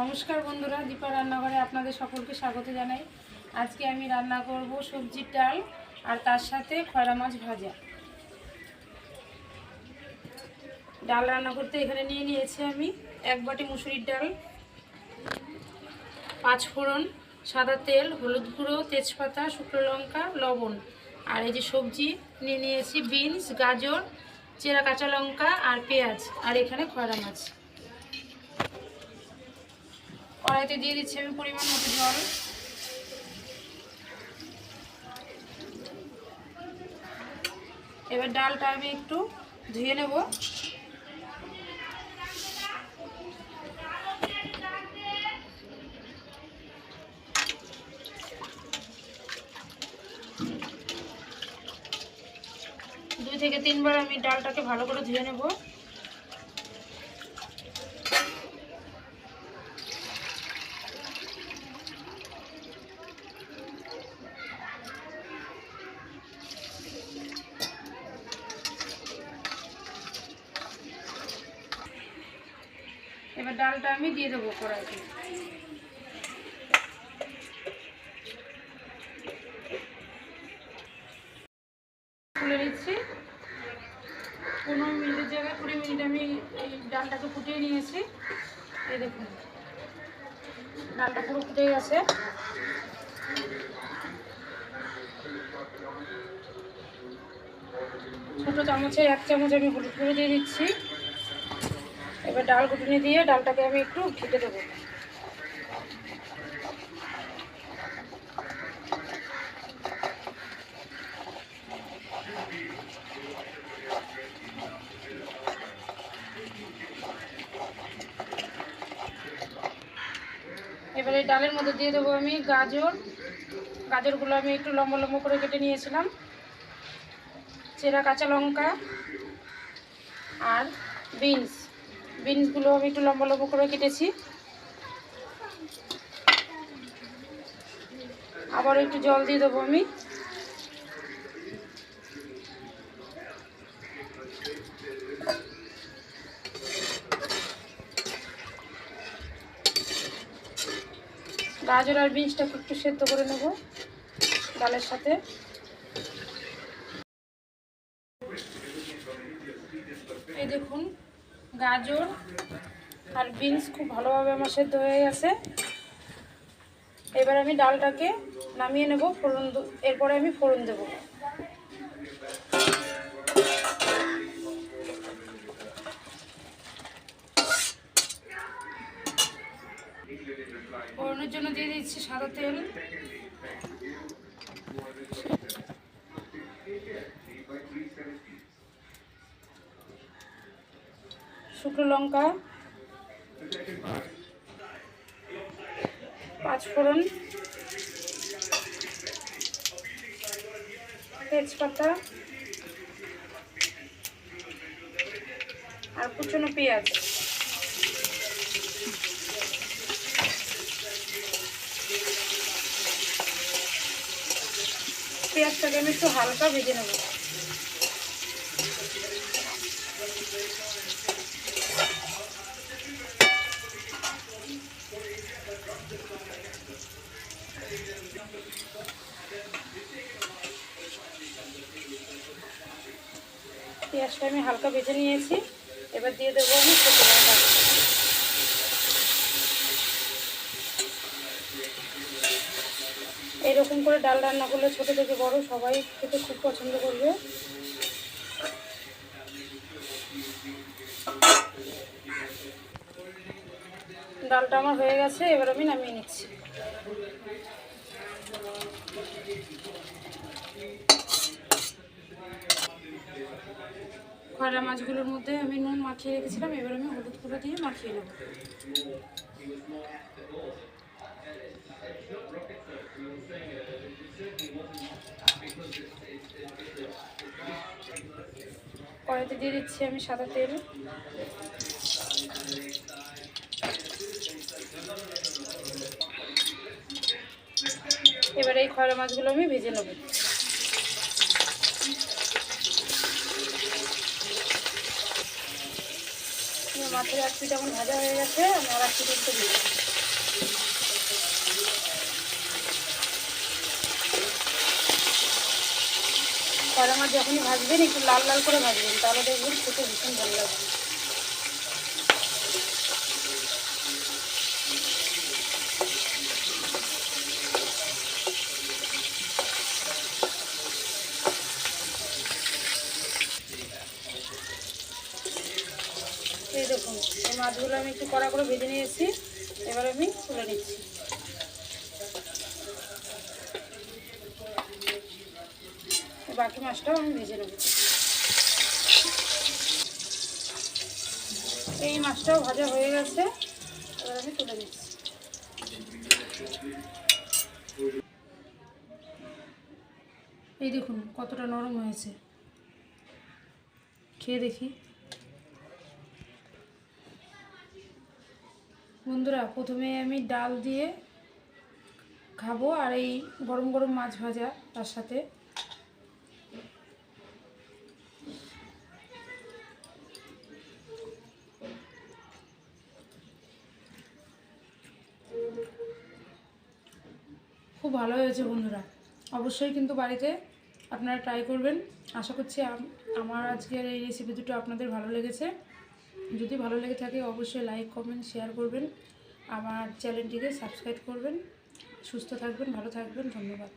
নমস্কার বন্ধুরা, দীপা রান্নাঘরে আপনাদের সকলকে স্বাগত জানাই। আজকে আমি রান্না করব সবজির ডাল আর তার সাথে খয়রা মাছ ভাজা। ডাল রান্না করতে এখানে নিয়ে নিয়েছি আমি 1 বাটি মুসুরির ডাল, 5 ফোড়ন, সাদা তেল, হলুদ গুঁড়ো, তেজপাতা, শুকনো লঙ্কা, লবণ। আর এই যে সবজি নিয়ে নিয়েছি বিনস, গাজর, চেরা কাঁচা লঙ্কা আর পেঁয়াজ, আর এখানে খয়রা মাছ। কড়াইতে দিয়ে দিচ্ছি আমি পরিমাণ মতো জল। এবার ডালটা আমি একটু ধুয়ে নেব। দুই থেকে তিনবার আমি ডালটাকে ভালো করে ধুয়ে নেব। এবার ডালটা আমি দিয়ে দেবো কড়াইতে। তুলে নিচ্ছি। 15 মিনিটের জায়গায় 20 মিনিট আমি এই ডালটাকে ফুটিয়ে নিয়েছি। এই দেখুন ডালটা পুরো ফুটে গেছে। ছোটো চামচে 1 চামচ আমি হলুদ গুঁড়ো দিয়ে দিচ্ছি। এবার ডাল ঘুটনি দিয়ে ডালটাকে আমি একটু ঘেটে দেবো। এবার এই ডালের মধ্যে দিয়ে দেবো আমি গাজরগুলো আমি একটু লম্বা লম্বা করে কেটে নিয়েছিলাম, চেরা কাঁচা লঙ্কা আর বিনসগুলো আমি একটু লম্বা লম্বা করে কেটেছি। আবার একটু জল দিয়ে দেবো আমি। গাজর আর বিনসটাকে একটু সেদ্ধ করে নেব ডালের সাথে। এই দেখুন গাজর আর বিনস খুব ভালোভাবে আমার সেদ্ধ হয়ে গেছে। এবার আমি ডালটাকে নামিয়ে নেব। এরপরে আমি ফোড়ন দেব। ফোড়নের জন্য দিয়ে দিচ্ছি সাদা তেল, শুকনো লঙ্কা, 5 ফোড়ন, তেজপাতা আর কুচনো পেঁয়াজ। পেঁয়াজটাকে আমি একটু হালকা ভেজে নেব। পেঁয়াজটা আমি হালকা ভেজে নিয়েছি। এবার দিয়ে দেবো আমি ছোটো লঙ্কা। এইরকম করে ডাল রান্না করলে ছোটো থেকে বড় সবাই খেতে খুব পছন্দ করবে। ডালটা আমার হয়ে গেছে, এবার আমি নামিয়ে নিচ্ছি। খয়রা মাছগুলোর মধ্যে আমি নুন মাখিয়ে রেখেছিলাম, এবার আমি হলুদ গুঁড়ো দিয়ে মাখিয়ে নেব। কড়াইতে দিয়ে দিচ্ছি আমি সাদা তেল। এবার এই খয়রা মাছগুলো আমি ভেজে নেব। মাছের এক পিঠ এখন ভাজা হয়ে গেছে, আমি আর এক পিঠ একটু দিই। পায়রা মাছ যখনই ভাজবেন একটু লাল লাল করে ভাজবেন, তাহলে দেখবেন খেতে ভীষণ ভালো লাগবে। এই দেখুন এই মাছগুলো আমি একটু কড়া করে ভেজে নিয়েছি, এবার আমি তুলে নিচ্ছি। বাকি মাছটাও আমি ভেজে নেব। এই মাছটাও ভাজা হয়ে গেছে, এবার আমি তুলে নিচ্ছি। এই দেখুন কতটা নরম হয়েছে, খেয়ে দেখি। বন্ধুরা প্রথমে আমি ডাল দিয়ে খাবো, আর এই গরম গরম মাছ ভাজা তার সাথে। খুব ভালো হয়েছে বন্ধুরা, অবশ্যই কিন্তু বাড়িতে আপনারা ট্রাই করবেন। আশা করছি আমার আজকের এই রেসিপি দুটো আপনাদের ভালো লেগেছে। যদি ভালো লেগে থাকে অবশ্যই লাইক কমেন্ট শেয়ার করবেন, আমার চ্যানেলটিকে সাবস্ক্রাইব করবেন। সুস্থ থাকবেন, ভালো থাকবেন, ধন্যবাদ।